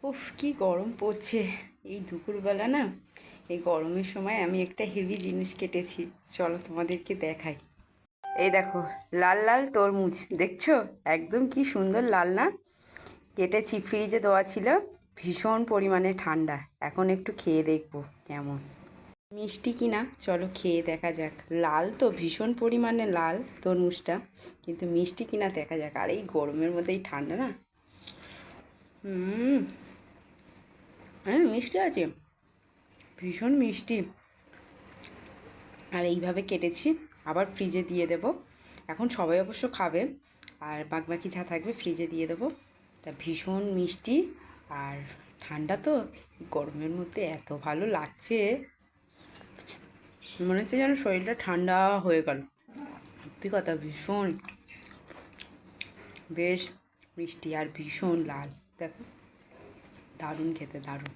উফ কি গরম পড়ছে এই দুপুরবেলা না। এই গরমের সময় আমি একটা হেভি জিনিস কেটেছি, চলো তোমাদেরকে দেখাই। এই দেখো, লাল লাল তরমুজ দেখছো? একদম কি সুন্দর লাল না? কেটেছি, ফ্রিজে দেওয়া ছিল, ভীষণ পরিমাণে ঠান্ডা। এখন একটু খেয়ে দেখবো কেমন মিষ্টি কিনা, চলো খেয়ে দেখা যাক। লাল তো, ভীষণ পরিমাণে লাল তরমুজটা, কিন্তু মিষ্টি কিনা দেখা যাক। আর এই গরমের মধ্যেই ঠান্ডা না। হুম, হ্যাঁ মিষ্টি আছে, ভীষণ মিষ্টি। আর এইভাবে কেটেছি, আবার ফ্রিজে দিয়ে দেব। এখন সবাই অবশ্য খাবে, আর বাকি যা থাকবে ফ্রিজে দিয়ে দেবো। তা ভীষণ মিষ্টি আর ঠান্ডা তো, গরমের মধ্যে এত ভালো লাগছে, মনে হচ্ছে যেন শরীরটা ঠান্ডা হয়ে গেল। সত্যি কথা, ভীষণ বেশ মিষ্টি আর ভীষণ লাল। দেখো, দারুণ খেতে, দারুণ।